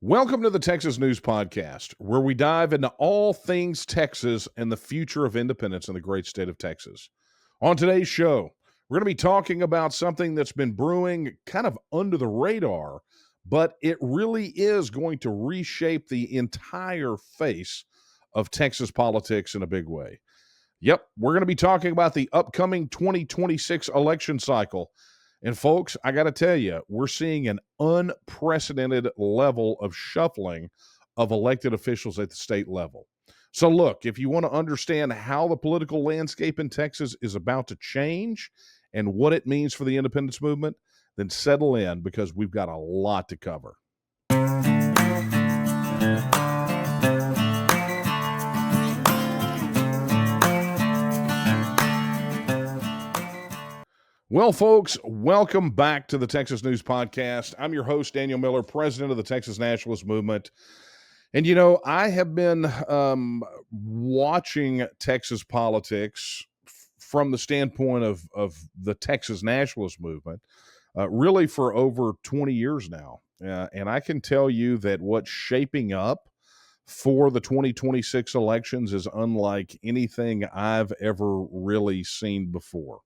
Welcome to the Texas News Podcast, where we dive into all things Texas and the future of independence in the great state of Texas. On today's show, we're going to be talking about something that's been brewing kind of under the radar, but it really is going to reshape the entire face of Texas politics in a big way. Yep, we're going to be talking about the upcoming 2026 election cycle. And folks, I got to tell you, we're seeing an unprecedented level of shuffling of elected officials at the state level. So look, if you want to understand how the political landscape in Texas is about to change and what it means for the independence movement, then settle in because we've got a lot to cover. Well, folks, welcome back to the Texas News Podcast. I'm your host, Daniel Miller, president of the Texas Nationalist movement. And, you know, I have been watching Texas politics from the standpoint of the Texas Nationalist movement really for over 20 years now. And I can tell you that what's shaping up for the 2026 elections is unlike anything I've ever really seen before.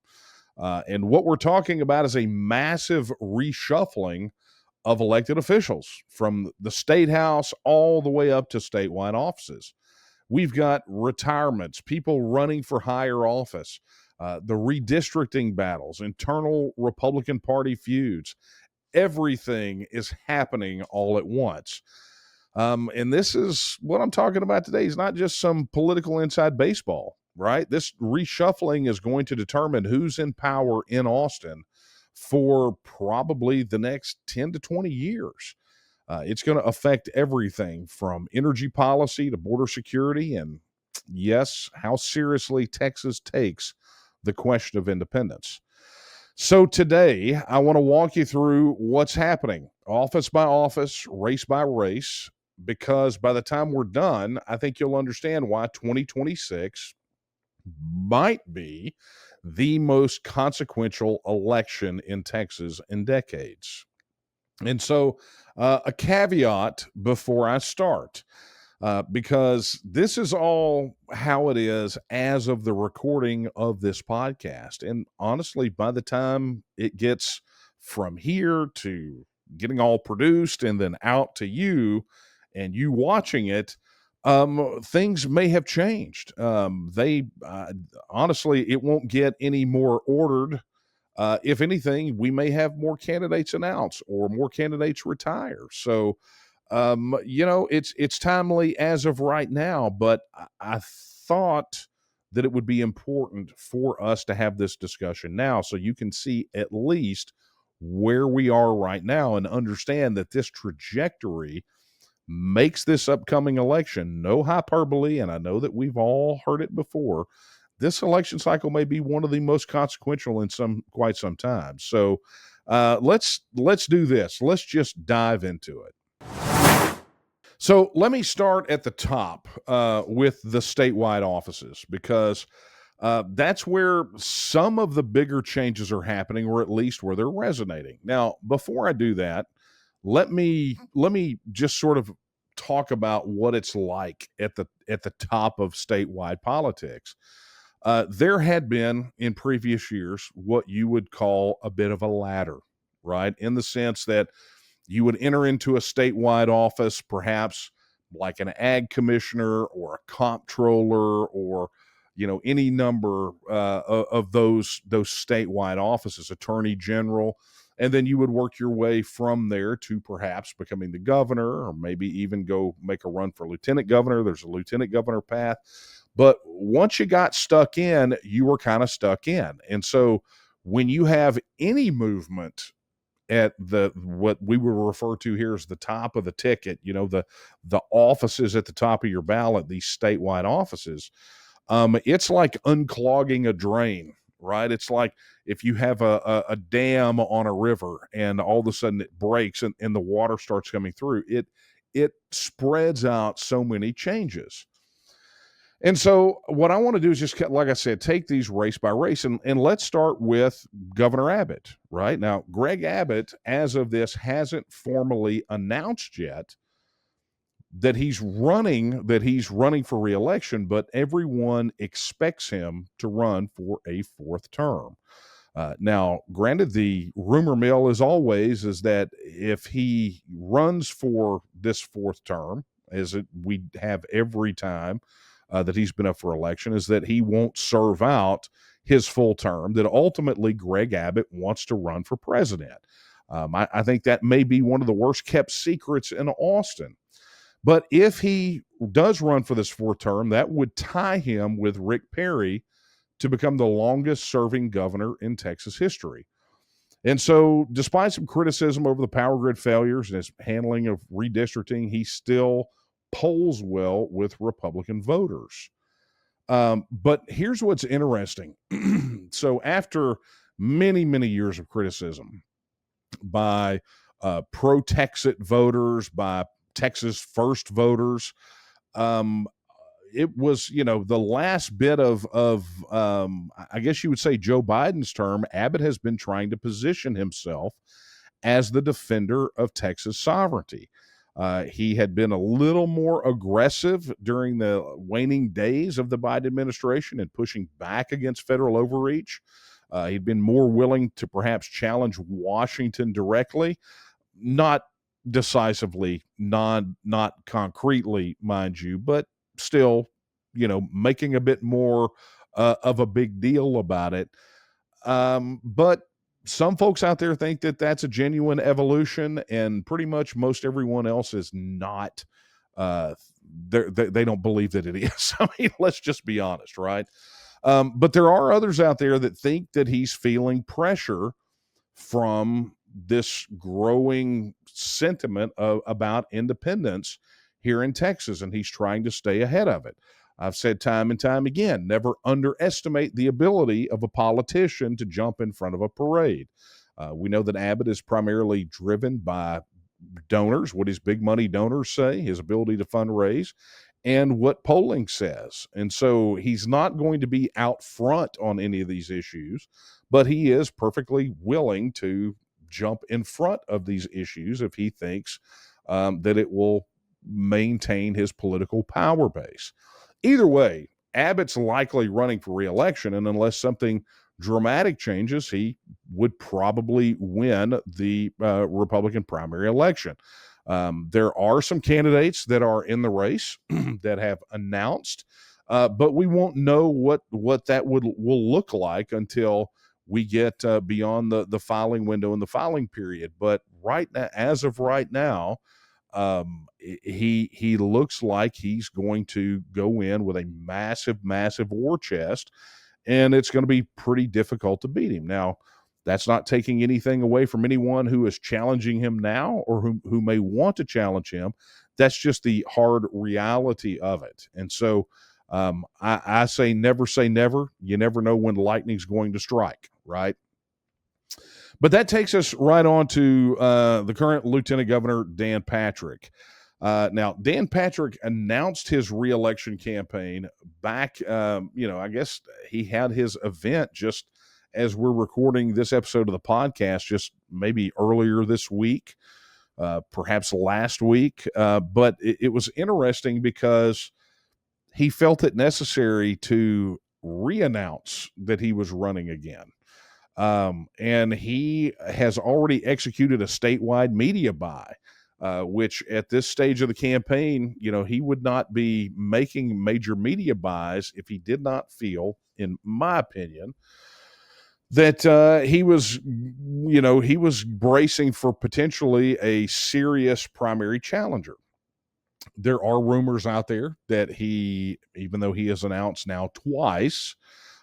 And what we're talking about is a massive reshuffling of elected officials from the state house all the way up to statewide offices. We've got retirements, people running for higher office, the redistricting battles, internal Republican Party feuds. Everything is happening all at once. And this is what I'm talking about today. Is not just some political inside baseball. Right? This reshuffling is going to determine who's in power in Austin for probably the next 10 to 20 years. It's going to affect everything from energy policy to border security and, yes, how seriously Texas takes the question of independence. So today, I want to walk you through what's happening, office by office, race by race, because by the time we're done, I think you'll understand why 2026 might be the most consequential election in Texas in decades. And so a caveat before I start, because this is all how it is as of the recording of this podcast. And honestly, by the time it gets from here to getting all produced and then out to you and you watching it, things may have changed. Honestly, it won't get any more ordered. If anything, we may have more candidates announced or more candidates retire. So, it's timely as of right now, but I thought that it would be important for us to have this discussion now so you can see at least where we are right now and understand that this trajectory makes this upcoming election, no hyperbole, and I know that we've all heard it before, this election cycle may be one of the most consequential in quite some time. So let's do this. Let's just dive into it. So let me start at the top with the statewide offices, because that's where some of the bigger changes are happening, or at least where they're resonating. Now, before I do that, let me just sort of talk about what it's like at the top of statewide politics. There had been in previous years what you would call a bit of a ladder, right? In the sense that you would enter into a statewide office, perhaps like an ag commissioner or a comptroller or any number of those statewide offices, attorney general. And then you would work your way from there to perhaps becoming the governor, or maybe even go make a run for lieutenant governor. There's a lieutenant governor path. But once you got stuck in, you were kind of stuck in. And so when you have any movement at what we will refer to here as the top of the ticket, the offices at the top of your ballot, these statewide offices, it's like unclogging a drain. Right? It's like if you have a dam on a river and all of a sudden it breaks and the water starts coming through, it spreads out so many changes. And so what I want to do is just, like I said, take these race by race, and let's start with Governor Abbott. Right now, Greg Abbott, as of this, hasn't formally announced yet that he's running for reelection, but everyone expects him to run for a fourth term. Now, granted, the rumor mill, as always, is that if he runs for this fourth term, we have every time that he's been up for election, is that he won't serve out his full term, that ultimately Greg Abbott wants to run for president. I think that may be one of the worst kept secrets in Austin. But if he does run for this fourth term, that would tie him with Rick Perry to become the longest serving governor in Texas history. And so, despite some criticism over the power grid failures and his handling of redistricting, he still polls well with Republican voters. But here's what's interesting. So, after many, many years of criticism by pro TEXIT voters, by Texas First voters, it was, the last bit of I guess you would say Joe Biden's term. Abbott has been trying to position himself as the defender of Texas sovereignty. He had been a little more aggressive during the waning days of the Biden administration and pushing back against federal overreach. He'd been more willing to perhaps challenge Washington directly, not decisively, not concretely, mind you, but still, making a bit more of a big deal about it. But some folks out there think that that's a genuine evolution, and pretty much most everyone else is not. They don't believe that it is. I mean, let's just be honest, right? But there are others out there that think that he's feeling pressure from this growing sentiment about independence here in Texas, and he's trying to stay ahead of it. I've said time and time again, never underestimate the ability of a politician to jump in front of a parade. We know that Abbott is primarily driven by donors, what his big money donors say, his ability to fundraise, and what polling says. And so he's not going to be out front on any of these issues, but he is perfectly willing to jump in front of these issues if he thinks that it will maintain his political power base. Either way, Abbott's likely running for re-election, and unless something dramatic changes, he would probably win the Republican primary election. There are some candidates that are in the race that have announced, but we won't know what that will look like until we get beyond the filing window and the filing period. But right now, as of right now, he looks like he's going to go in with a massive war chest, and it's going to be pretty difficult to beat him. Now, that's not taking anything away from anyone who is challenging him now or who may want to challenge him. That's just the hard reality of it. And so I say never. You never know when lightning's going to strike, right? But that takes us right on to the current Lieutenant Governor, Dan Patrick. Now, Dan Patrick announced his reelection campaign back, I guess he had his event just as we're recording this episode of the podcast, just maybe earlier this week, perhaps last week. But it was interesting because he felt it necessary to re-announce that he was running again. And he has already executed a statewide media buy, which at this stage of the campaign, he would not be making major media buys if he did not feel, in my opinion, that he was bracing for potentially a serious primary challenger. There are rumors out there that he, even though he has announced now twice,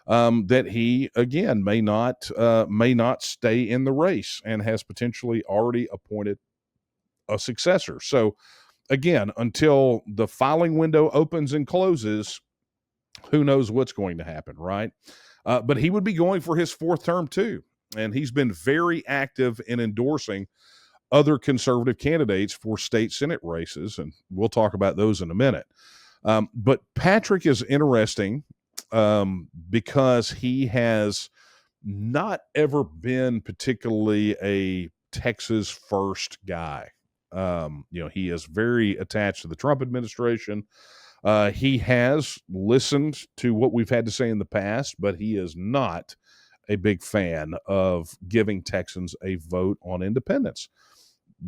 that he again may not stay in the race and has potentially already appointed a successor. So again, until the filing window opens and closes, who knows what's going to happen, right? But he would be going for his fourth term too. And he's been very active in endorsing other conservative candidates for state Senate races. And we'll talk about those in a minute. But Patrick is interesting because he has not ever been particularly a Texas first guy. He is very attached to the Trump administration. He has listened to what we've had to say in the past, but he is not a big fan of giving Texans a vote on independence.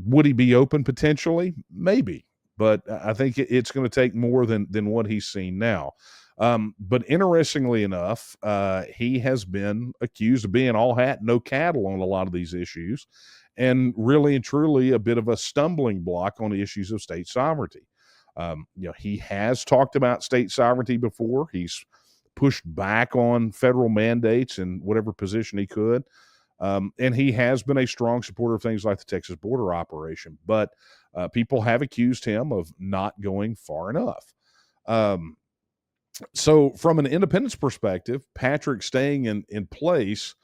Would he be open potentially? Maybe, but I think it's going to take more than what he's seen now. But interestingly enough, he has been accused of being all hat, no cattle on a lot of these issues, and really and truly a bit of a stumbling block on the issues of state sovereignty. He has talked about state sovereignty before. He's pushed back on federal mandates in whatever position he could. And he has been a strong supporter of things like the Texas border operation. But people have accused him of not going far enough. So from an independence perspective, Patrick staying in place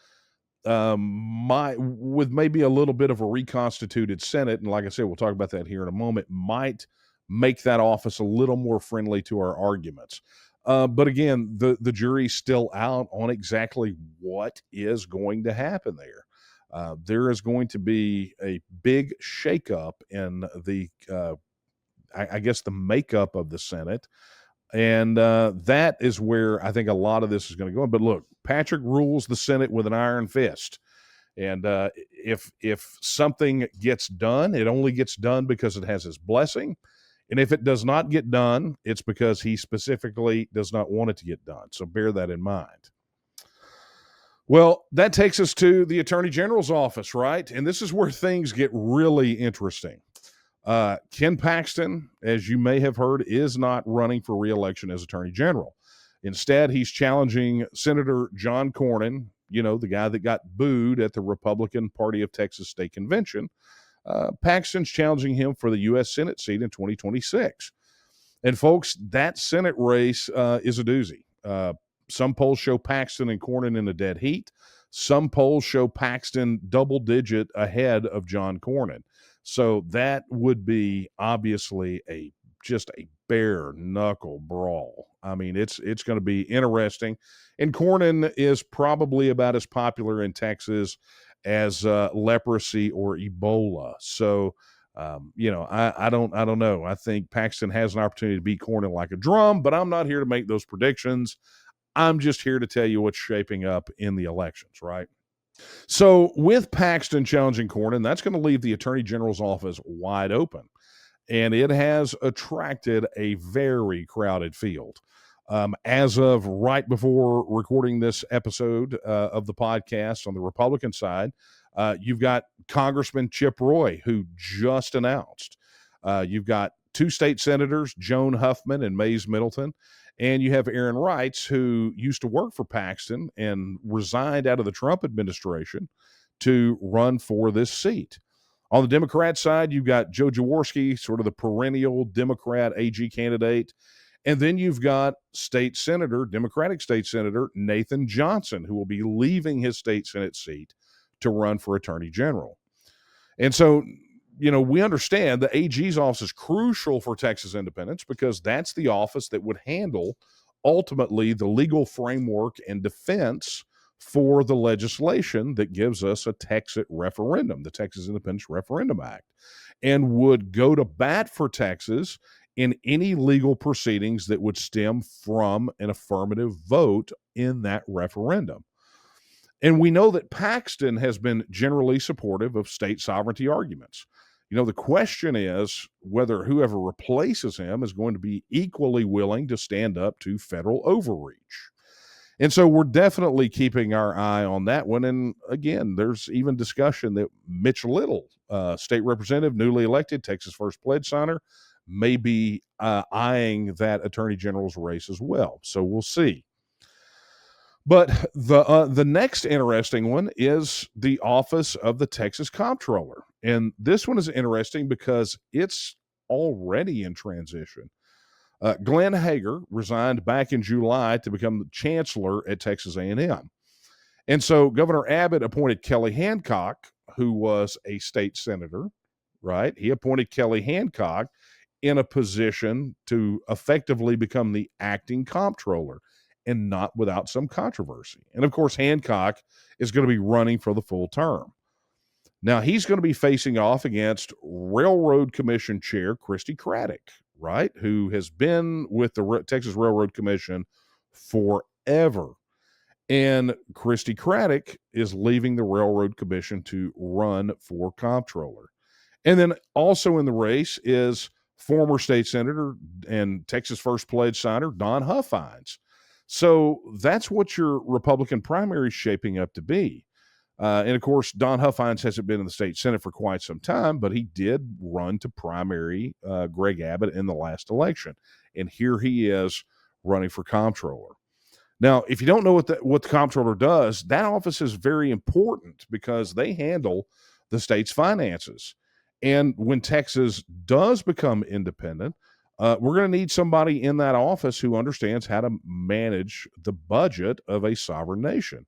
with maybe a little bit of a reconstituted Senate, and like I said, we'll talk about that here in a moment, might make that office a little more friendly to our arguments. But again, the jury's still out on exactly what is going to happen there. There is going to be a big shakeup in the, I guess, the makeup of the Senate. And that is where I think a lot of this is going to go. But look, Patrick rules the Senate with an iron fist. And if something gets done, it only gets done because it has his blessing. And if it does not get done, it's because he specifically does not want it to get done. So bear that in mind. Well, that takes us to the Attorney General's office, right? And this is where things get really interesting. Ken Paxton, as you may have heard, is not running for re-election as Attorney General. Instead, he's challenging Senator John Cornyn, the guy that got booed at the Republican Party of Texas State Convention. Paxton's challenging him for the U.S. Senate seat in 2026. And folks, that Senate race is a doozy. Some polls show Paxton and Cornyn in a dead heat. Some polls show Paxton double-digit ahead of John Cornyn. So that would be obviously just a bare knuckle brawl. I mean, it's going to be interesting. And Cornyn is probably about as popular in Texas as leprosy or Ebola. So, I don't know. I think Paxton has an opportunity to beat Cornyn like a drum, but I'm not here to make those predictions. I'm just here to tell you what's shaping up in the elections, right? So with Paxton challenging Cornyn, that's going to leave the Attorney General's office wide open. And it has attracted a very crowded field. As of right before recording this episode of the podcast on the Republican side, you've got Congressman Chip Roy, who just announced. You've got two state senators, Joan Huffman and Mays Middleton. And you have Aaron Reitz, who used to work for Paxton and resigned out of the Trump administration to run for this seat. On the Democrat side, you've got Joe Jaworski, sort of the perennial Democrat AG candidate. And then you've got Democratic State Senator Nathan Johnson, who will be leaving his state Senate seat to run for Attorney General. And so, we understand the AG's office is crucial for Texas independence because that's the office that would handle ultimately the legal framework and defense for the legislation that gives us a TEXIT referendum, the Texas Independence Referendum Act, and would go to bat for Texas in any legal proceedings that would stem from an affirmative vote in that referendum. And we know that Paxton has been generally supportive of state sovereignty arguments. The question is whether whoever replaces him is going to be equally willing to stand up to federal overreach. And so we're definitely keeping our eye on that one. And again, there's even discussion that Mitch Little, state representative, newly elected, Texas First Pledge signer, may be eyeing that Attorney General's race as well. So we'll see. But the next interesting one is the office of the Texas Comptroller. And this one is interesting because it's already in transition. Glenn Hager resigned back in July to become the chancellor at Texas A&M. And so Governor Abbott appointed Kelly Hancock, who was a state senator, right? He appointed Kelly Hancock in a position to effectively become the acting comptroller, and not without some controversy. And of course, Hancock is going to be running for the full term. Now he's going to be facing off against Railroad Commission Chair Christy Craddock, right? Who has been with the Texas Railroad Commission forever. And Christy Craddock is leaving the Railroad Commission to run for comptroller. And then also in the race is former state senator and Texas First Pledge signer Don Huffines. So that's what your Republican primary is shaping up to be. And of course, Don Huffines hasn't been in the state Senate for quite some time, but he did run to primary Greg Abbott in the last election. And here he is running for comptroller. Now, if you don't know what the comptroller does, that office is very important because they handle the state's finances. And when Texas does become independent, we're going to need somebody in that office who understands how to manage the budget of a sovereign nation.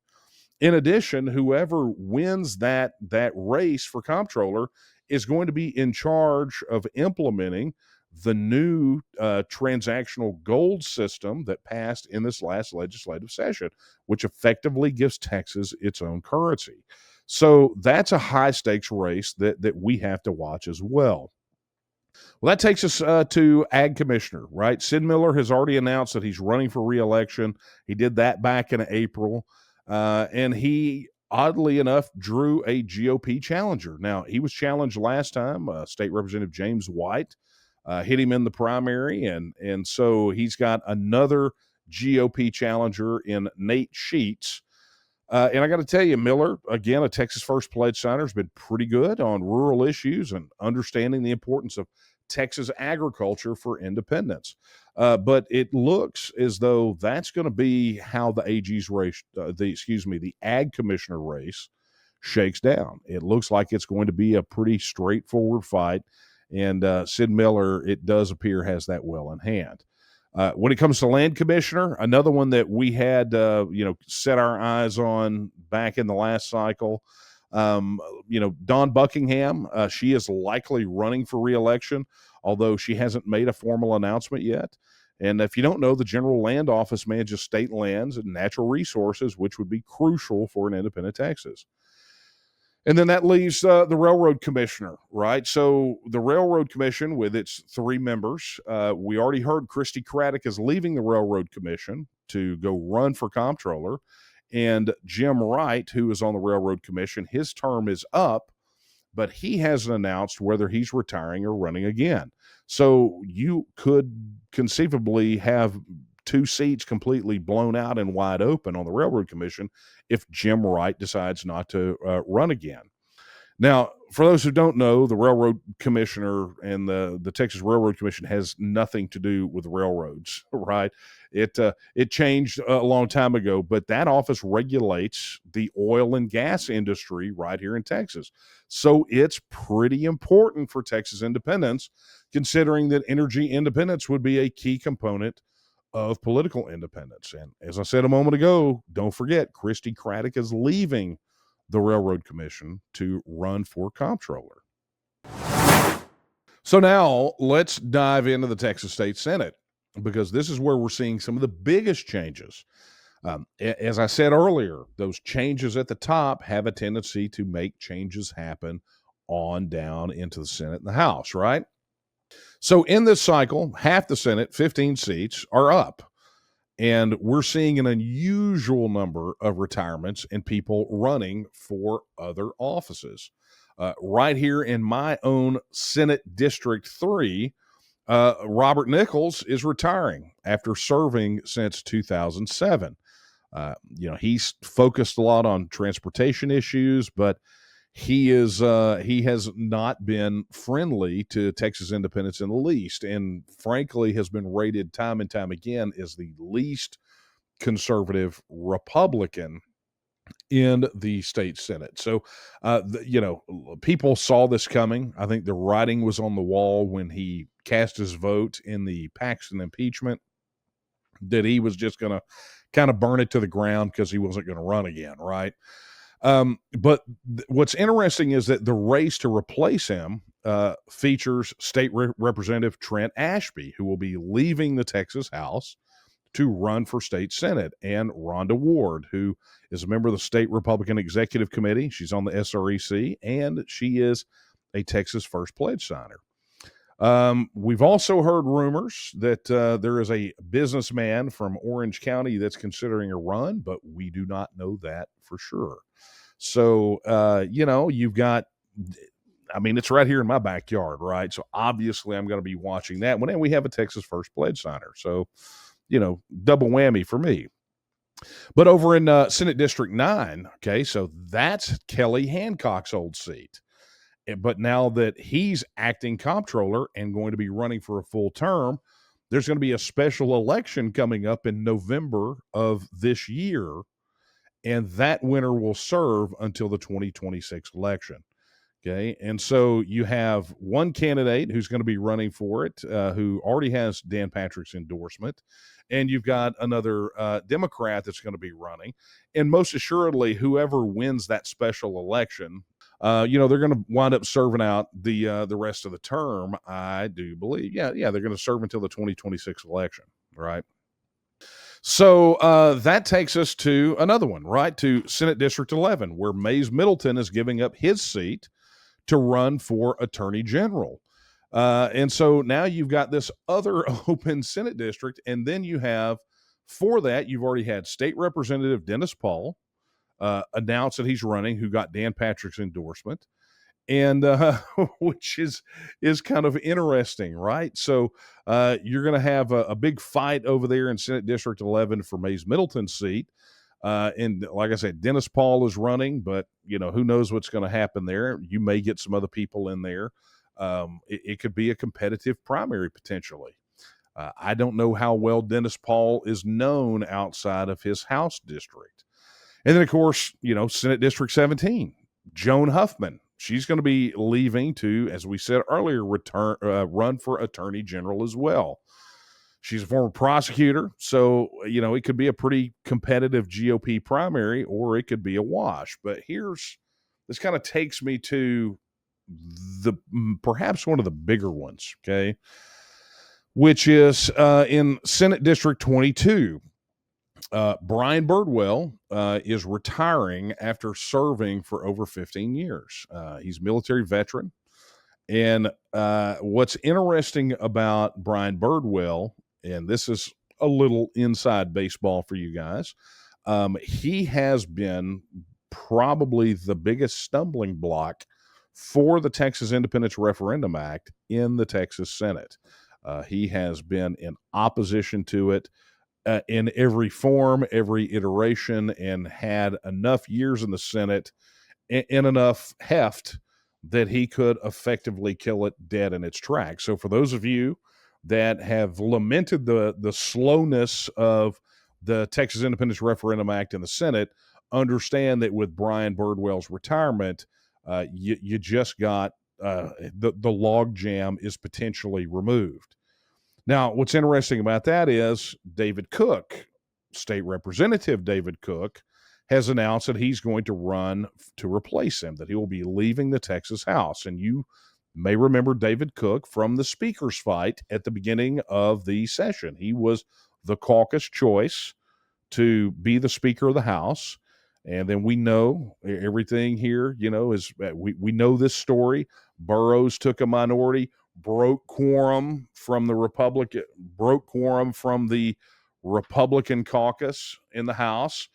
In addition, whoever wins that race for comptroller is going to be in charge of implementing the new transactional gold system that passed in this last legislative session, which effectively gives Texas its own currency. So that's a high stakes race that we have to watch as well. Well, that takes us to Ag Commissioner, right? Sid Miller has already announced that he's running for re-election. He did that back in April, and he, oddly enough, drew a GOP challenger. Now, he was challenged last time. State Representative James White hit him in the primary, and so he's got another GOP challenger in Nate Sheets. And I got to tell you, Miller, again, a Texas First Pledge signer, has been pretty good on rural issues and understanding the importance of Texas agriculture for independence. But it looks as though that's going to be how the AG's race, the Ag Commissioner race shakes down. It looks like it's going to be a pretty straightforward fight. And Sid Miller, it does appear, has that well in hand. When it comes to Land Commissioner, another one that we had, set our eyes on back in the last cycle, Dawn Buckingham, she is likely running for re-election, although she hasn't made a formal announcement yet. And if you don't know, the General Land Office manages state lands and natural resources, which would be crucial for an independent Texas. And then that leaves the Railroad Commissioner, right? So the Railroad Commission with its 3 members, we already heard Christy Craddock is leaving the Railroad Commission to go run for comptroller. And Jim Wright, who is on the Railroad Commission, his term is up, but he hasn't announced whether he's retiring or running again. So you could conceivably have 2 seats completely blown out and wide open on the Railroad Commission if Jim Wright decides not to run again. Now, for those who don't know, the Railroad Commissioner and the Texas Railroad Commission has nothing to do with railroads, right? It changed a long time ago, but that office regulates the oil and gas industry right here in Texas. So it's pretty important for Texas independence, considering that energy independence would be a key component of political independence. And as I said a moment ago, don't forget, Christy Craddock is leaving the Railroad Commission to run for comptroller. So now let's dive into the Texas State Senate, because this is where we're seeing some of the biggest changes. As I said earlier, those changes at the top have a tendency to make changes happen on down into the Senate and the House, right? So in this cycle, half the Senate, 15 seats, are up. And we're seeing an unusual number of retirements and people running for other offices. Right here in my own Senate District 3, Robert Nichols is retiring after serving since 2007. He's focused a lot on transportation issues, but he has not been friendly to Texas independence in the least, and frankly has been rated time and time again as the least conservative Republican in the state Senate. So, people saw this coming. I think the writing was on the wall when he cast his vote in the Paxton impeachment, that he was just going to kind of burn it to the ground because he wasn't going to run again, right? But what's interesting is that the race to replace him features State Representative Trent Ashby, who will be leaving the Texas House to run for state Senate, and Rhonda Ward, who is a member of the State Republican Executive Committee. She's on the SREC, and she is a Texas First Pledge signer. We've also heard rumors that there is a businessman from Orange County that's considering a run, but we do not know that for sure. So, you've got, it's right here in my backyard, right? So obviously I'm going to be watching that one. And we have a Texas First Pledge signer. So, double whammy for me. But over in Senate District 9, okay, so that's Kelly Hancock's old seat. But now that he's acting comptroller and going to be running for a full term, there's going to be a special election coming up in November of this year, and that winner will serve until the 2026 election. Okay, and so you have one candidate who's going to be running for it, who already has Dan Patrick's endorsement, and you've got another Democrat that's going to be running, and most assuredly, whoever wins that special election, they're going to wind up serving out the rest of the term, I do believe. Yeah, they're going to serve until the 2026 election, right? So that takes us to another one, right? To Senate District 11, where Mays Middleton is giving up his seat to run for Attorney General. And so now you've got this other open Senate district, and then you have, for that, you've already had State Representative Dennis Paul announce that he's running, who got Dan Patrick's endorsement, and which is kind of interesting, right? So you're going to have a big fight over there in Senate District 11 for Mays Middleton's seat. And like I said, Dennis Paul is running, but who knows what's going to happen there. You may get some other people in there. It could be a competitive primary potentially. I don't know how well Dennis Paul is known outside of his House district. And then, of course, Senate District 17, Joan Huffman. She's going to be leaving to, as we said earlier, run for Attorney General as well. She's a former prosecutor, so, it could be a pretty competitive GOP primary, or it could be a wash. But this kind of takes me to perhaps one of the bigger ones, okay, which is in Senate District 22. Brian Birdwell is retiring after serving for over 15 years. He's a military veteran. And what's interesting about Brian Birdwell, and this is a little inside baseball for you guys, he has been probably the biggest stumbling block for the Texas Independence Referendum Act in the Texas Senate. He has been in opposition to it in every form, every iteration, and had enough years in the Senate and enough heft that he could effectively kill it dead in its tracks. So for those of you that have lamented the slowness of the Texas Independence Referendum Act in the Senate, understand that with Brian Birdwell's retirement, you just got the log jam is potentially removed. Now, what's interesting about that is David Cook, State Representative David Cook, has announced that he's going to run to replace him, that he will be leaving the Texas House. And you may remember David Cook from the speaker's fight at the beginning of the session. He was the caucus choice to be the Speaker of the House. And then we know everything here, is we know this story. Burrows took a minority, broke quorum from the Republican caucus in the House,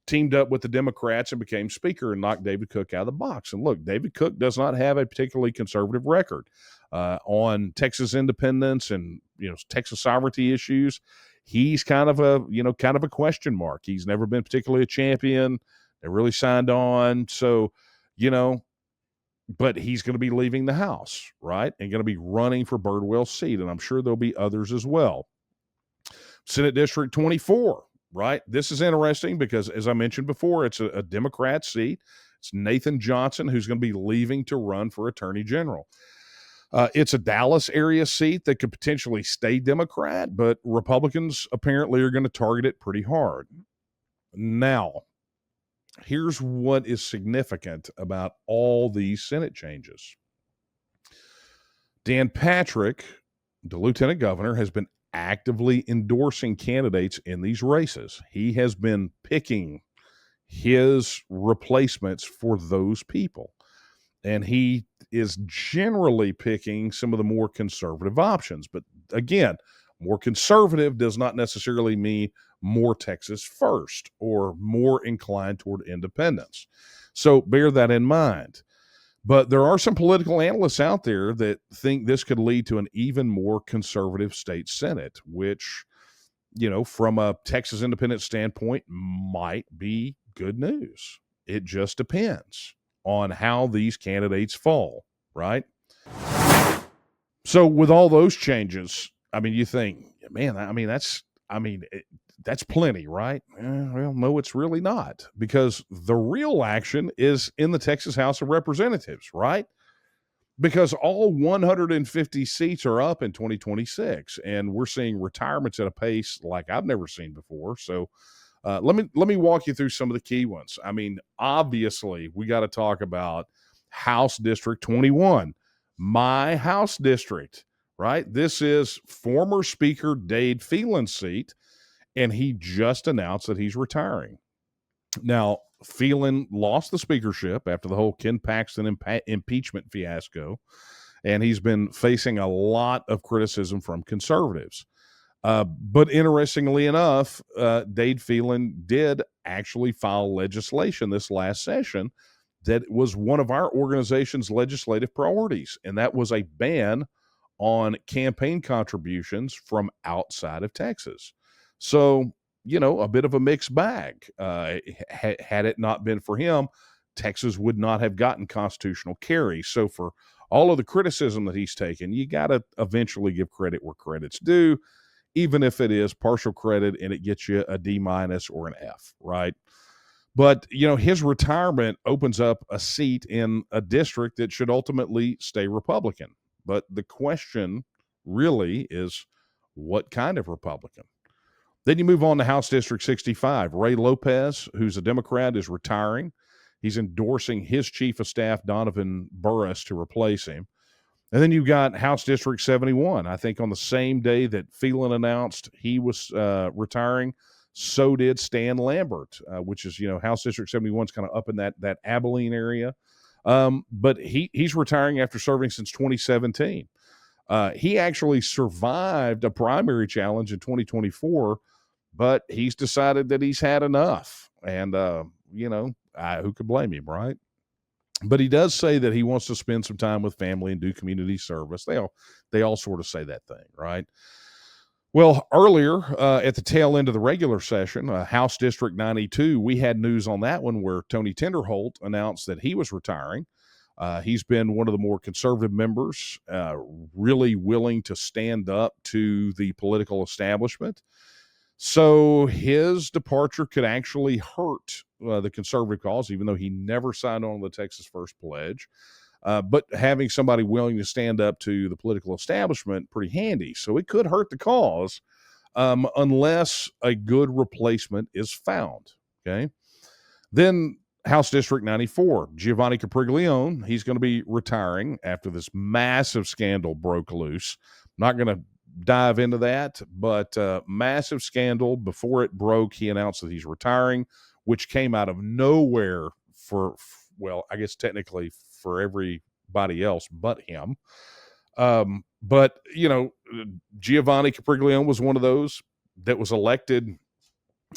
teamed up with the Democrats and became Speaker and knocked David Cook out of the box. And look, David Cook does not have a particularly conservative record on Texas independence and Texas sovereignty issues. He's kind of a question mark. He's never been particularly a champion. They really signed on. So, but he's going to be leaving the House, right? And going to be running for Birdwell's seat. And I'm sure there'll be others as well. Senate District 24, right? This is interesting because, as I mentioned before, it's a Democrat seat. It's Nathan Johnson who's going to be leaving to run for Attorney General. It's a Dallas area seat that could potentially stay Democrat, but Republicans apparently are going to target it pretty hard. Now, here's what is significant about all these Senate changes. Dan Patrick, the lieutenant governor, has been actively endorsing candidates in these races. He has been picking his replacements for those people. And he is generally picking some of the more conservative options. But again, more conservative does not necessarily mean more Texas first or more inclined toward independence. So bear that in mind. But there are some political analysts out there that think this could lead to an even more conservative state Senate, which, from a Texas independent standpoint, might be good news. It just depends on how these candidates fall, right? So with all those changes, you think, man, that's plenty, right? Well, no, it's really not, because the real action is in the Texas House of Representatives, right? Because all 150 seats are up in 2026, and we're seeing retirements at a pace like I've never seen before. So let me walk you through some of the key ones. Obviously, we got to talk about House District 21, my House district, right? This is former Speaker Dade Phelan's seat, and he just announced that he's retiring. Now, Phelan lost the speakership after the whole Ken Paxton impeachment fiasco, and he's been facing a lot of criticism from conservatives. But interestingly enough, Dade Phelan did actually file legislation this last session that was one of our organization's legislative priorities, and that was a ban on campaign contributions from outside of Texas. So, a bit of a mixed bag. Had it not been for him, Texas would not have gotten constitutional carry. So for all of the criticism that he's taken, you got to eventually give credit where credit's due, even if it is partial credit and it gets you a D- or an F, right? But, his retirement opens up a seat in a district that should ultimately stay Republican. But the question really is, what kind of Republican? Then you move on to House District 65. Ray Lopez, who's a Democrat, is retiring. He's endorsing his chief of staff, Donovan Burris, to replace him. And then you've got House District 71. I think on the same day that Phelan announced he was retiring, so did Stan Lambert, which is, House District 71 is kind of up in that Abilene area. But he's retiring after serving since 2017. He actually survived a primary challenge in 2024, but he's decided that he's had enough. And, who could blame him, right? But he does say that he wants to spend some time with family and do community service. They all sort of say that thing, right? Well, earlier at the tail end of the regular session, House District 92, we had news on that one where Tony Tinderholt announced that he was retiring. He's been one of the more conservative members, really willing to stand up to the political establishment. So his departure could actually hurt the conservative cause, even though he never signed on to the Texas First Pledge. But having somebody willing to stand up to the political establishment, pretty handy. So it could hurt the cause unless a good replacement is found. Okay. Then House District 94, Giovanni Capriglione, he's going to be retiring after this massive scandal broke loose. I'm not going to dive into that, but massive scandal. Before it broke, he announced that he's retiring, which came out of nowhere I guess technically for everybody else but him. But, Giovanni Capriglione was one of those that was elected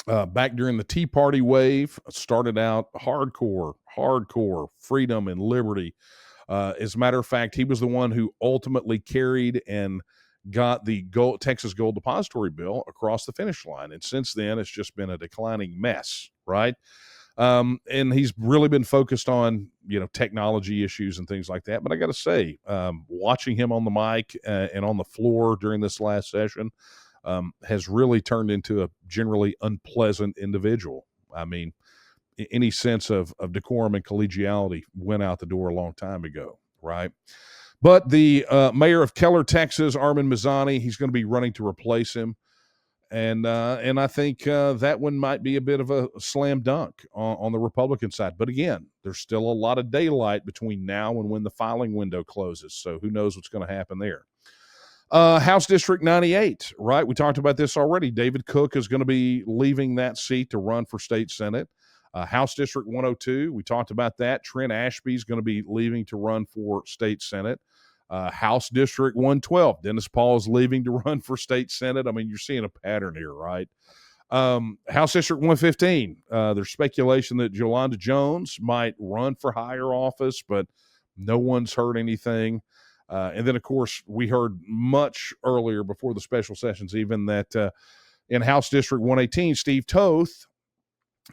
back during the Tea Party wave, started out hardcore freedom and liberty. As a matter of fact, he was the one who ultimately carried and got the Texas Gold Depository Bill across the finish line. And since then, it's just been a declining mess, right? And he's really been focused on, technology issues and things like that. But I got to say, watching him on the mic and on the floor during this last session has really turned into a generally unpleasant individual. Any sense of decorum and collegiality went out the door a long time ago, right? But the mayor of Keller, Texas, Armin Mazzani, he's going to be running to replace him. And I think that one might be a bit of a slam dunk on the Republican side. But again, there's still a lot of daylight between now and when the filing window closes. So who knows what's going to happen there. House District 98, right? We talked about this already. David Cook is going to be leaving that seat to run for state senate. House District 102, we talked about that. Trent Ashby is going to be leaving to run for state senate. House District 112, Dennis Paul is leaving to run for state senate. I mean, you're seeing a pattern here, right? House District 115, there's speculation that Jolanda Jones might run for higher office, but no one's heard anything. And then, of course, we heard much earlier before the special sessions even that in House District 118, Steve Toth,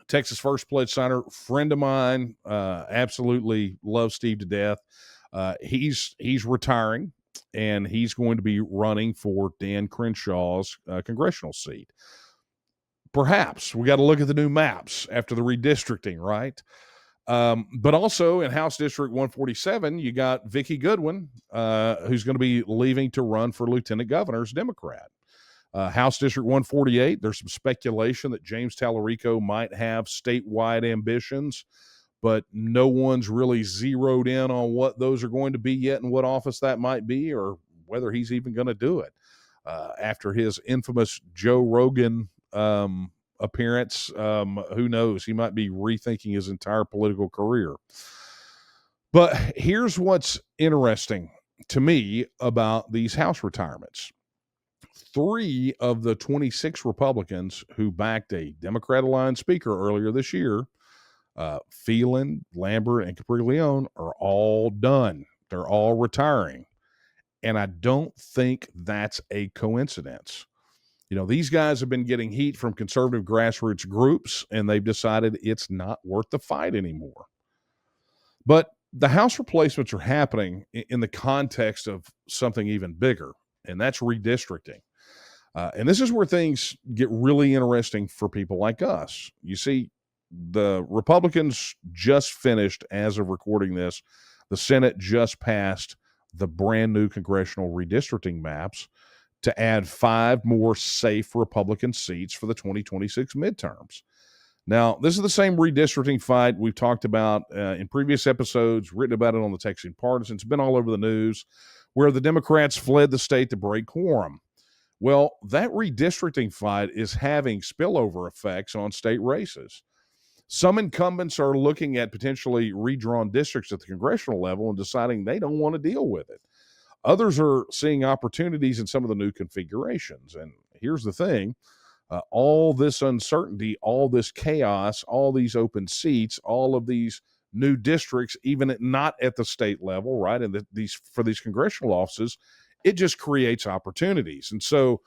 Texas First Pledge signer, friend of mine, absolutely love Steve to death. He's retiring, and he's going to be running for Dan Crenshaw's congressional seat. Perhaps we got to look at the new maps after the redistricting, right? But also in House District 147, you got Vicki Goodwin, who's going to be leaving to run for lieutenant governor as Democrat. House District 148, there's some speculation that James Tallarico might have statewide ambitions, but no one's really zeroed in on what those are going to be yet and what office that might be or whether he's even going to do it. After his infamous Joe Rogan appearance, who knows? He might be rethinking his entire political career. But here's what's interesting to me about these House retirements. 3 of the 26 Republicans who backed a Democrat-aligned speaker earlier this year, Phelan, Lambert, and Capri-Leon, are all done. They're all retiring. And I don't think that's a coincidence. You know, these guys have been getting heat from conservative grassroots groups, and they've decided it's not worth the fight anymore. But the House replacements are happening in the context of something even bigger, and that's redistricting. And this is where things get really interesting for people like us. You see, the Republicans just finished, as of recording this, the Senate just passed the brand new congressional redistricting maps to add 5 more safe Republican seats for the 2026 midterms. Now, this is the same redistricting fight we've talked about in previous episodes, written about it on the Texan Partisan. It's been all over the news, where the Democrats fled the state to break quorum. Well, that redistricting fight is having spillover effects on state races. Some incumbents are looking at potentially redrawn districts at the congressional level and deciding they don't want to deal with it. Others are seeing opportunities in some of the new configurations. And here's the thing, all this uncertainty, all this chaos, all these open seats, all of these new districts, even not at the state level, right, and for these congressional offices, it just creates opportunities. And so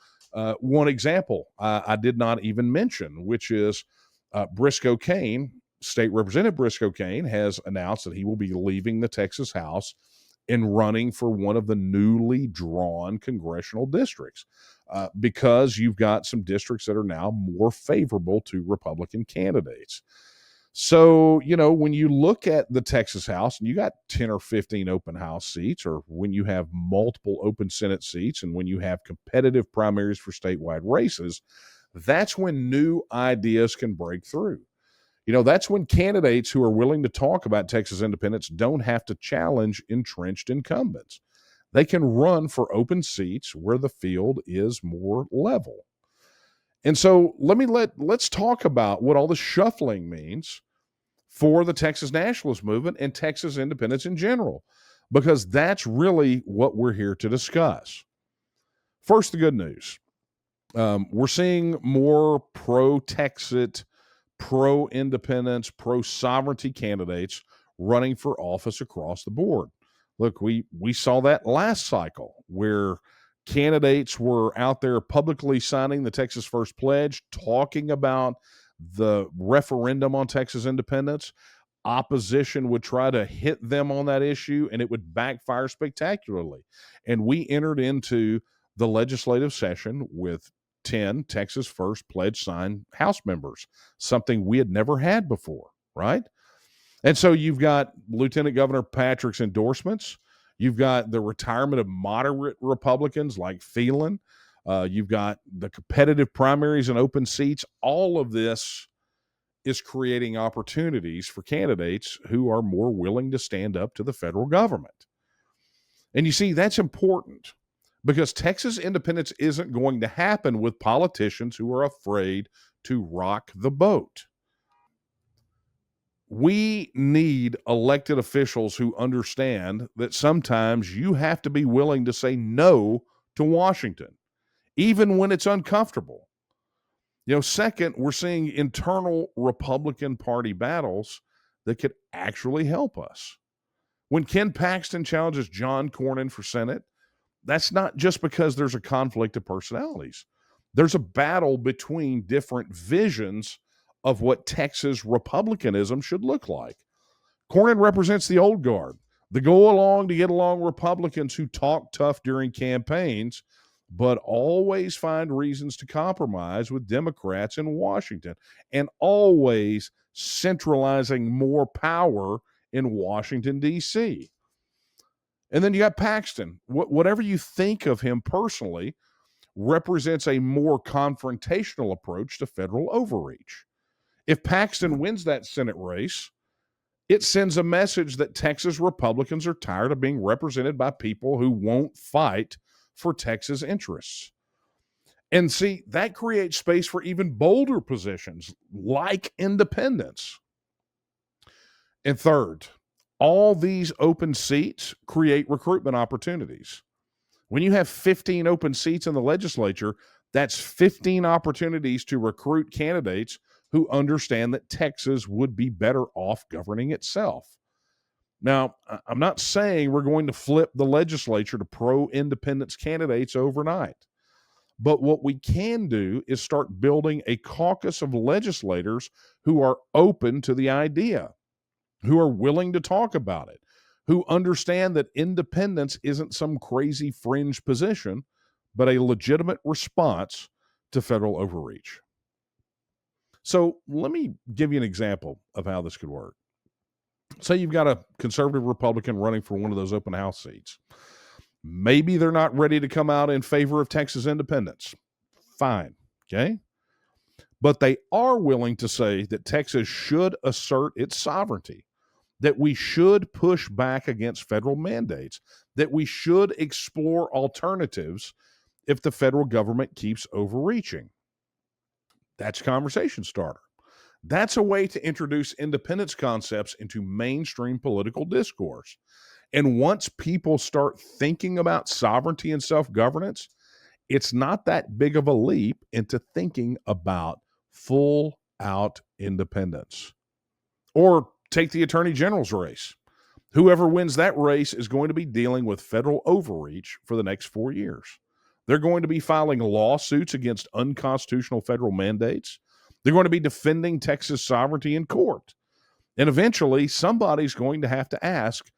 one example I did not even mention, which is Briscoe Cain, State Representative Briscoe Cain, has announced that he will be leaving the Texas House and running for one of the newly drawn congressional districts because you've got some districts that are now more favorable to Republican candidates. So, you know, when you look at the Texas House and you got 10 or 15 open House seats, or when you have multiple open Senate seats, and when you have competitive primaries for statewide races, that's when new ideas can break through. You know, that's when candidates who are willing to talk about Texas independence don't have to challenge entrenched incumbents. They can run for open seats where the field is more level. And so let's talk about what all the shuffling means for the Texas nationalist movement and Texas independence in general, because that's really what we're here to discuss. First, the good news. We're seeing more pro-TEXIT, pro-independence, pro-sovereignty candidates running for office across the board. Look, we saw that last cycle where candidates were out there publicly signing the Texas First Pledge, talking about the referendum on Texas independence. Opposition would try to hit them on that issue, and it would backfire spectacularly. And we entered into the legislative session with 10 Texas First Pledge signed House members, something we had never had before, right? And so you've got Lieutenant Governor Patrick's endorsements. You've got the retirement of moderate Republicans like Phelan. You've got the competitive primaries and open seats. All of this is creating opportunities for candidates who are more willing to stand up to the federal government. And you see, that's important because Texas independence isn't going to happen with politicians who are afraid to rock the boat. We need elected officials who understand that sometimes you have to be willing to say no to Washington, even when it's uncomfortable. Second, we're seeing internal Republican Party battles that could actually help us. When Ken Paxton challenges John Cornyn for Senate, that's not just because there's a conflict of personalities. There's a battle between different visions of what Texas Republicanism should look like. Cornyn represents the old guard, the go along to get along Republicans who talk tough during campaigns, but always find reasons to compromise with Democrats in Washington, and always centralizing more power in Washington, D.C. And then you got Paxton. Whatever you think of him personally, represents a more confrontational approach to federal overreach. If Paxton wins that Senate race, it sends a message that Texas Republicans are tired of being represented by people who won't fight for Texas interests. And see, that creates space for even bolder positions like independence. And third, all these open seats create recruitment opportunities. When you have 15 open seats in the legislature, that's 15 opportunities to recruit candidates who understand that Texas would be better off governing itself. Now, I'm not saying we're going to flip the legislature to pro-independence candidates overnight. But what we can do is start building a caucus of legislators who are open to the idea, who are willing to talk about it, who understand that independence isn't some crazy fringe position, but a legitimate response to federal overreach. So let me give you an example of how this could work. Say you've got a conservative Republican running for one of those open house seats. Maybe they're not ready to come out in favor of Texas independence. Fine, okay? But they are willing to say that Texas should assert its sovereignty, that we should push back against federal mandates, that we should explore alternatives if the federal government keeps overreaching. That's a conversation starter. That's a way to introduce independence concepts into mainstream political discourse. And once people start thinking about sovereignty and self-governance, it's not that big of a leap into thinking about full-out independence. Or take the Attorney General's race. Whoever wins that race is going to be dealing with federal overreach for the next 4 years. They're going to be filing lawsuits against unconstitutional federal mandates. They're going to be defending Texas sovereignty in court. And eventually, somebody's going to have to ask,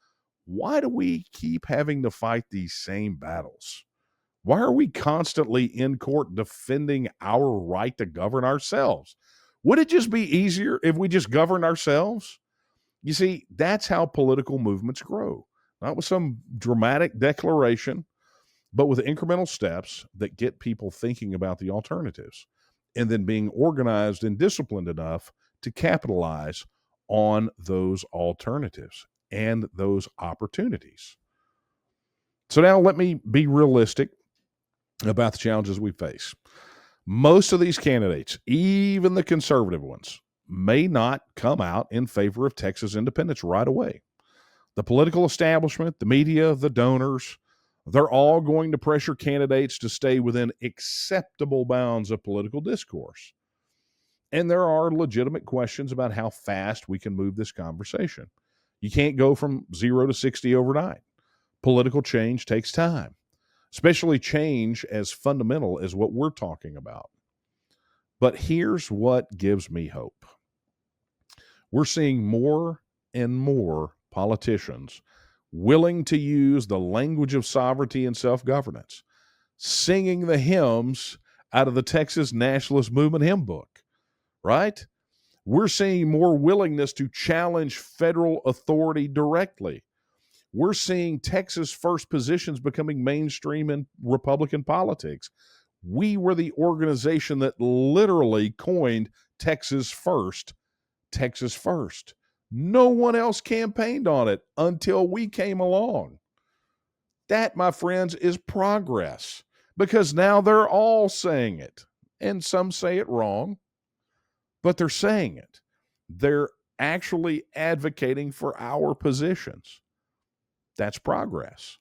why do we keep having to fight these same battles? Why are we constantly in court defending our right to govern ourselves? Would it just be easier if we just governed ourselves? You see, that's how political movements grow. Not with some dramatic declaration, but with incremental steps that get people thinking about the alternatives and then being organized and disciplined enough to capitalize on those alternatives and those opportunities. So now let me be realistic about the challenges we face. Most of these candidates, even the conservative ones, may not come out in favor of Texas independence right away. The political establishment, the media, the donors, they're all going to pressure candidates to stay within acceptable bounds of political discourse. And there are legitimate questions about how fast we can move this conversation. You can't go from 0 to 60 overnight. Political change takes time, especially change as fundamental as what we're talking about. But here's what gives me hope. We're seeing more and more politicians willing to use the language of sovereignty and self-governance, singing the hymns out of the Texas Nationalist Movement hymn book, right? We're seeing more willingness to challenge federal authority directly. We're seeing Texas first positions becoming mainstream in Republican politics. We were the organization that literally coined Texas first, Texas first. No one else campaigned on it until we came along. That, my friends, is progress, because now they're all saying it. And some say it wrong, but they're saying it. They're actually advocating for our positions. That's progress.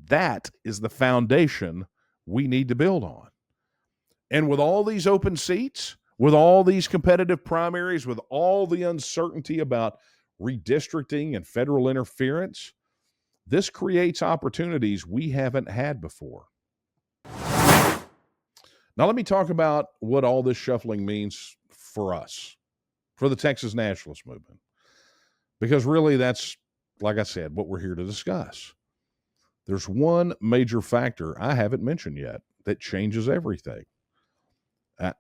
That is the foundation we need to build on. And with all these open seats, with all these competitive primaries, with all the uncertainty about redistricting and federal interference, this creates opportunities we haven't had before. Now, let me talk about what all this shuffling means for us, for the Texas Nationalist movement, because really that's, like I said, what we're here to discuss. There's one major factor I haven't mentioned yet that changes everything.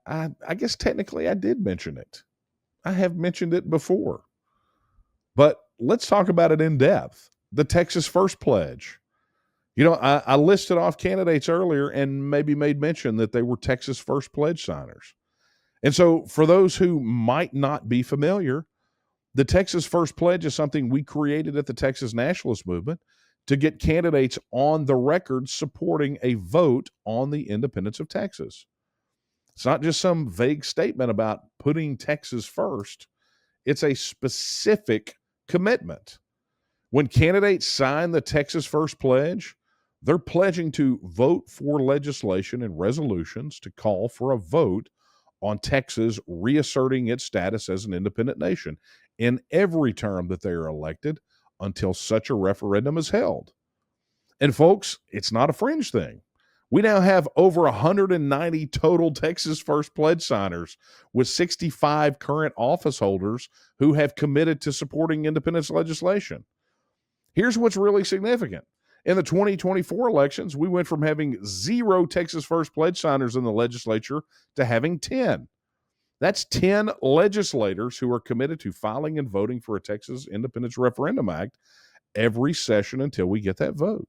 I guess technically I did mention it. I have mentioned it before. But let's talk about it in depth. The Texas First Pledge. You know, I listed off candidates earlier and maybe made mention that they were Texas First Pledge signers. And so for those who might not be familiar, the Texas First Pledge is something we created at the Texas Nationalist movement to get candidates on the record supporting a vote on the independence of Texas. It's not just some vague statement about putting Texas first. It's a specific commitment. When candidates sign the Texas First Pledge, they're pledging to vote for legislation and resolutions to call for a vote on Texas reasserting its status as an independent nation in every term that they are elected until such a referendum is held. And folks, it's not a fringe thing. We now have over 190 total Texas First Pledge signers, with 65 current office holders who have committed to supporting independence legislation. Here's what's really significant. In the 2024 elections, we went from having 0 Texas First Pledge signers in the legislature to having 10. That's 10 legislators who are committed to filing and voting for a Texas Independence Referendum Act every session until we get that vote.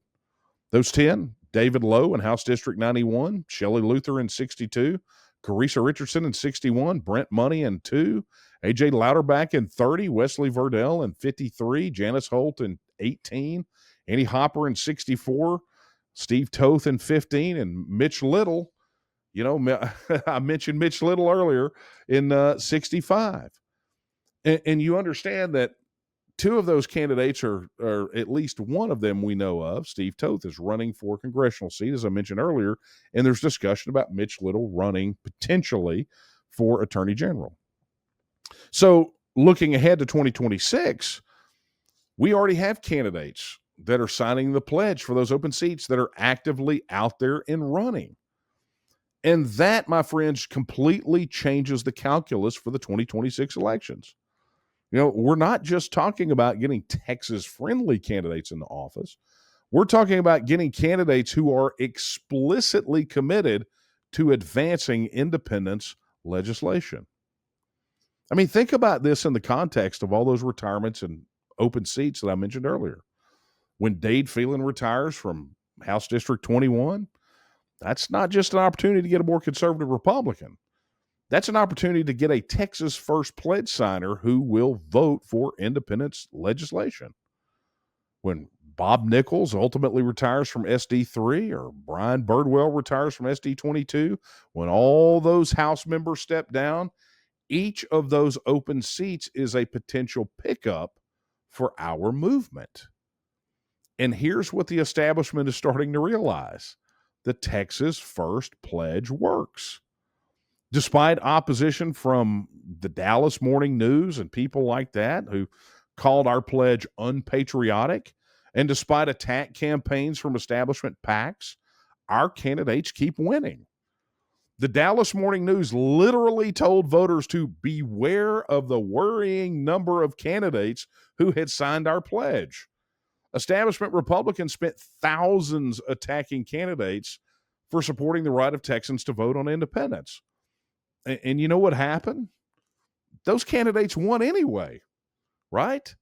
Those 10, David Lowe in House District 91, Shelley Luther in 62, Carissa Richardson in 61, Brent Money in 2, A.J. Louderback in 30, Wesley Verdell in 53, Janice Holt in 18, Annie Hopper in 64, Steve Toth in 15, and Mitch Little, you know, I mentioned Mitch Little earlier, in 65. And you understand that 2 of those candidates are at least one of them we know of. Steve Toth is running for a congressional seat, as I mentioned earlier, and there's discussion about Mitch Little running potentially for Attorney General. So looking ahead to 2026, we already have candidates that are signing the pledge for those open seats that are actively out there and running. And that, my friends, completely changes the calculus for the 2026 elections. You know, we're not just talking about getting Texas-friendly candidates in the office. We're talking about getting candidates who are explicitly committed to advancing independence legislation. I mean, think about this in the context of all those retirements and open seats that I mentioned earlier. When Dade Phelan retires from House District 21, that's not just an opportunity to get a more conservative Republican. That's an opportunity to get a Texas First Pledge signer who will vote for independence legislation. When Bob Nichols ultimately retires from SD3, or Brian Birdwell retires from SD22, when all those House members step down, each of those open seats is a potential pickup for our movement. And here's what the establishment is starting to realize. The Texas First Pledge works. Despite opposition from the Dallas Morning News and people like that who called our pledge unpatriotic, and despite attack campaigns from establishment PACs, our candidates keep winning. The Dallas Morning News literally told voters to beware of the worrying number of candidates who had signed our pledge. Establishment Republicans spent thousands attacking candidates for supporting the right of Texans to vote on independence. And you know what happened? Those candidates won anyway, right?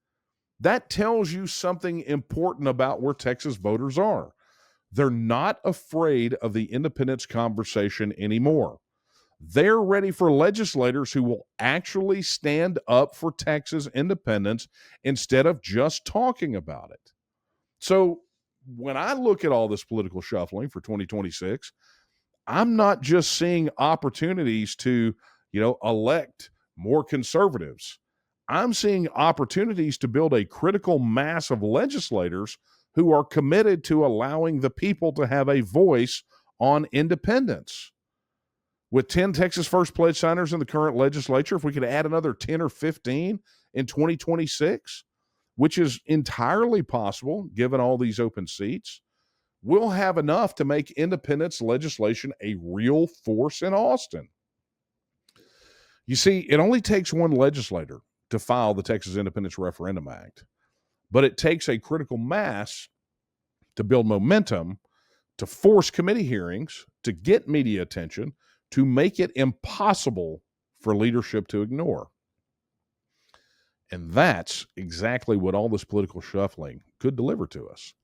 That tells you something important about where Texas voters are. They're not afraid of the independence conversation anymore. They're ready for legislators who will actually stand up for Texas independence instead of just talking about it. So when I look at all this political shuffling for 2026, I'm not just seeing opportunities to, elect more conservatives. I'm seeing opportunities to build a critical mass of legislators who are committed to allowing the people to have a voice on independence. With 10 Texas First Pledge signers in the current legislature, if we could add another 10 or 15 in 2026, which is entirely possible given all these open seats, we'll have enough to make independence legislation a real force in Austin. You see, it only takes one legislator to file the Texas Independence Referendum Act, but it takes a critical mass to build momentum, to force committee hearings, to get media attention, to make it impossible for leadership to ignore. And that's exactly what all this political shuffling could deliver to us.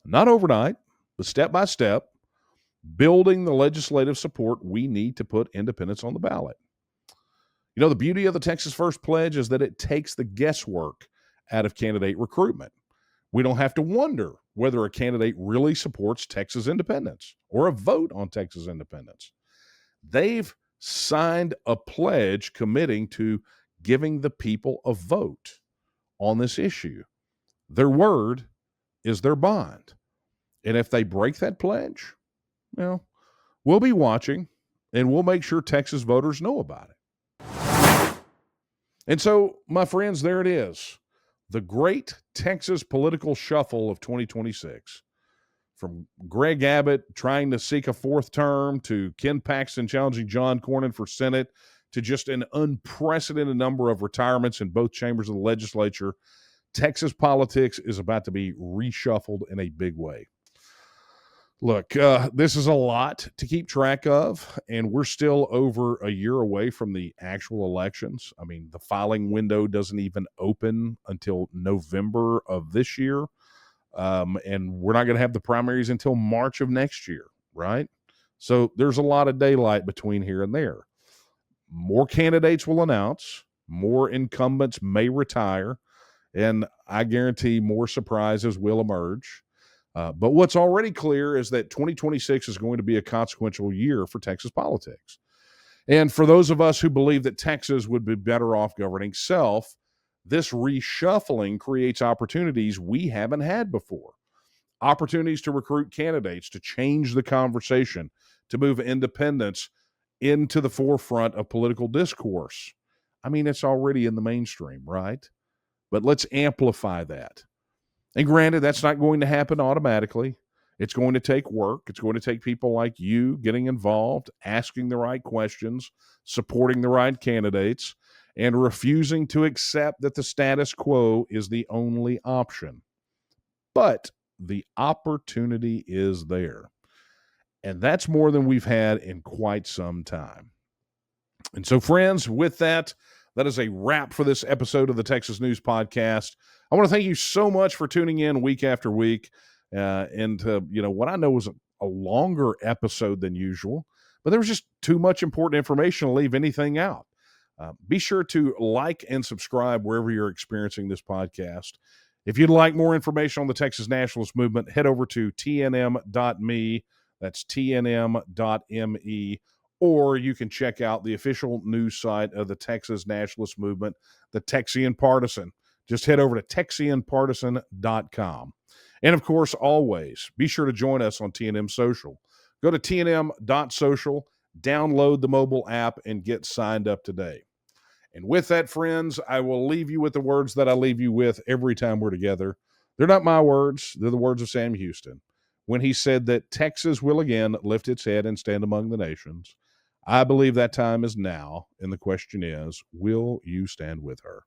Not overnight, but step by step, building the legislative support we need to put independence on the ballot. The beauty of the Texas First Pledge is that it takes the guesswork out of candidate recruitment. We don't have to wonder whether a candidate really supports Texas independence or a vote on Texas independence. They've signed a pledge committing to giving the people a vote on this issue. Their word is their bond. And if they break that pledge, we'll be watching and we'll make sure Texas voters know about it. And so, my friends, there it is. The great Texas political shuffle of 2026. From Greg Abbott trying to seek a fourth term, to Ken Paxton challenging John Cornyn for Senate, to just an unprecedented number of retirements in both chambers of the legislature, Texas politics is about to be reshuffled in a big way. Look, this is a lot to keep track of, and we're still over a year away from the actual elections. I mean, the filing window doesn't even open until November of this year, and we're not going to have the primaries until March of next year, right? So there's a lot of daylight between here and there. More candidates will announce, more incumbents may retire, and I guarantee more surprises will emerge. But what's already clear is that 2026 is going to be a consequential year for Texas politics. And for those of us who believe that Texas would be better off governing self, this reshuffling creates opportunities we haven't had before. Opportunities to recruit candidates, to change the conversation, to move independence into the forefront of political discourse. I mean, it's already in the mainstream, right? But let's amplify that. And granted, that's not going to happen automatically. It's going to take work. It's going to take people like you getting involved, asking the right questions, supporting the right candidates, and refusing to accept that the status quo is the only option. But the opportunity is there. And that's more than we've had in quite some time. And so, friends, with that, that is a wrap for this episode of the Texas News Podcast. I want to thank you so much for tuning in week after week. What I know was a longer episode than usual, but there was just too much important information to leave anything out. Be sure to like and subscribe wherever you're experiencing this podcast. If you'd like more information on the Texas Nationalist movement, head over to tnm.me. That's tnm.me. Or you can check out the official news site of the Texas Nationalist movement, the Texian Partisan. Just head over to texianpartisan.com. And of course, always be sure to join us on TNM Social. Go to tnm.social, download the mobile app, and get signed up today. And with that, friends, I will leave you with the words that I leave you with every time we're together. They're not my words. They're the words of Sam Houston, when he said that Texas will again lift its head and stand among the nations. I believe that time is now, and the question is, will you stand with her?